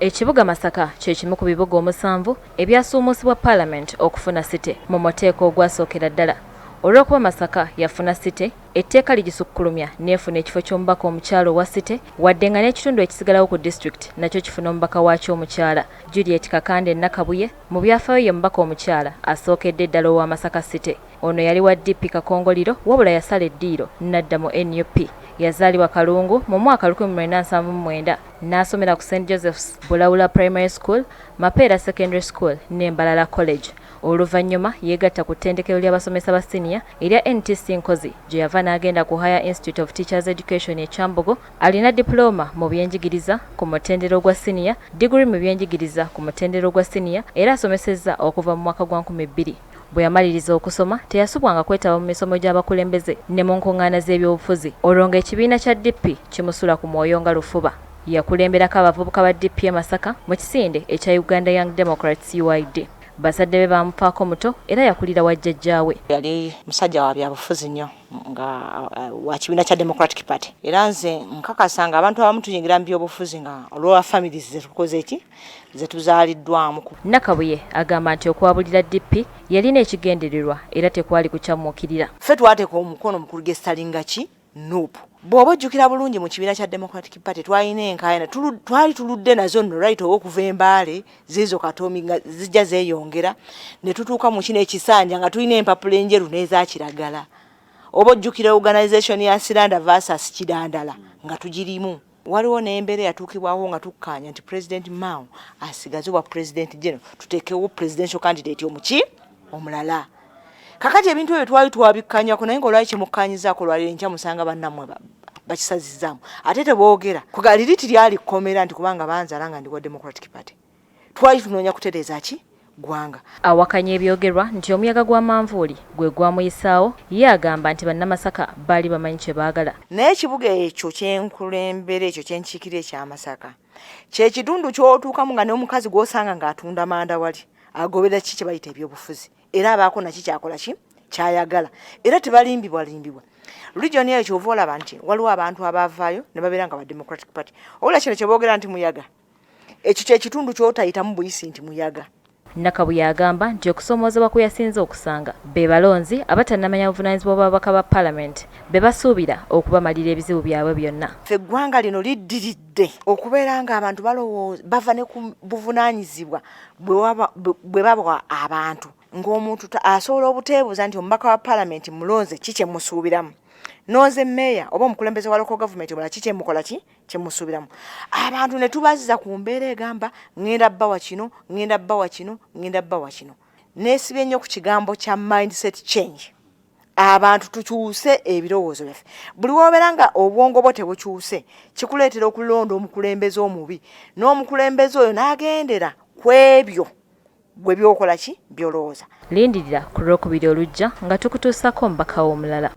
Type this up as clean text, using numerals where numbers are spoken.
Ekibuga Masaka kye kimu ku bibuga omusanvu ebyasuumusibwa Parliament okufuna site mu muteeko ogwasookera ddala. Olw'okuba Masaka yafuna site, etteeka ligisukkulumya n'efuna ekifo ky'omubaka omukyala owa site, wadde nga n'ekitundu ekisigalawo ku district nakyo kifuna omubaka waakyo omukyala. Juliet Kakande Nakabuye mu byafaayo ye mubaka omukyala asookedde ddala owa Masaka site. Ono yali wa DP Kakongoliro wabula yasala eddiiro n'adda mu NUP. Yazaalibwa Kalungu mu mwaka 1979 n'asomera ku St. Joseph's Bulawula Primary School, Mapeera Secondary School ne Mbalala College. Oluvannyuma yeegatta ku ttendekero ly'abasomesa ba senior erya NTC Nkozi gye yava n'agenda ku Higher Institute of Teachers Education e Kyambogo. Alina diploma mu byenjigiriza ku mutendero gwa senior, degree mu byenjigiriza ku mutendero gwa senior era asomesezza okuva mu mwaka gwa 2000. Bwe yamaliriza okusoma teyasubwanga kwetaba mu misomo gy'abakulembeze ne mu nkungaana z'ebyobufuzi. Olwo ng'ekibiina kya DP kimusula ku mwoyo nga lufuba. Yakulemberako abavubuka ba DP e Masaka mu kisinde ekya Uganda Young Democrats UYD. Bazadde be bamupaako muto era yakulira wa jjajjaawe. Yali musajja wa byabufuzi nnyo nga wa kibiina kya Democratic Party. Era nze nkakasa nga abantu abamu tuyingira mu byobufuzi nga olwa families ze tukoze eki ze tuzaaliddwamu. Nakabuye agamba nti okwabulira DP yalina ekigendererwa era tekwali kukyamuukirira. Ffe twateeka omukono mu kuligesalinga ki Nope. Bw'oba ojjukira bulungi mu kibiina kya Democratic Party twalina enkaayana twali tuludde nazo nno right okuva embaale zizo katomi nga zijja zeeyongera ne tutuuka mu kino ekisanja nga tulina empapula enjeru n'eza kiragala. Oba ojjukira organisation ya Siranda versus Kidandala nga tugirimu. Waliwo n'embeera yatuukibwawo nga tukkaanya nti President Mao asigaze wa President General tuteekewo presidential candidate omuki omulala. Kakati ebintu ebyo twali twabikkanyako naye ng'olwali kimukkanyizaako lwali enkya musanga bannammwe bakisazizaamu. Ate teboogera kugaliriti lyali kkomera nti kubanga banzala nga ndi wa Democratic Party. Twali tunoonya kutereeza ki gwanga. Awakanya ebyogerwa nti omuyaga gwa manvuuli gwe gwamuyisaawo, ye agamba nti bannamasaka baali bamanyi kye baagala. Naye ekibuga ekyo kyenkulembera ekyo kyenkiikira ekya Masaka kye kitundu ky'otuukamu nga n'omukazi gw'osanga ng'atunda manda wali agobera ki kye bayita ebyobufuzi. Era abaako naki kyakola ki kyayagala era tebalimbibwa. Region eyo kyova olaba nti waliwo abantu abavaayo ne babeera nga ba Democratic Party. Olula kino kye boogera nti muyaga ekyo kye kitundu ky'otayitamu buyisi nti muyaga. Nakabuye agamba nti okusomoozebwa kwe yasinze okusanga be balonzi abatannamanya buvunaanyizibwa bw'ababaka ba Parliament be basuubira okubamalira ebizibu byabwe byonna. Ffe eggwanga lino liddiridde okubeera ng'abantu balowooza bava ne ku buvunaanyizibwa bwe babwa abantu. Ng'omuntu asobola obuteebuuza nti omubaka wa Parliament mulonze ki kye musuubiramu. Noze meya oba omukulembeze wa local government omulala ki kyemukola ki kyemusuubiramu. Abantu ne tubaziza ku mbeera egamba ngenda bbawa kino, ngenda bbawa kino, ngenda bbawa kino. Neesibye nnyo ku kigambo kya mindset change. Abantu tukyuse ebirowoozo byaffe. Buli w'obeera nga obwongo bwo tebukyuse kikuleetera okulonda omukulembeze omubi. N'omukulembeze oyo n'agendera ku ebyo gwe byokola ki byolowooza. Lindirira ku Lwokubiri olujja nga tukutuusako Omubakawo omulala.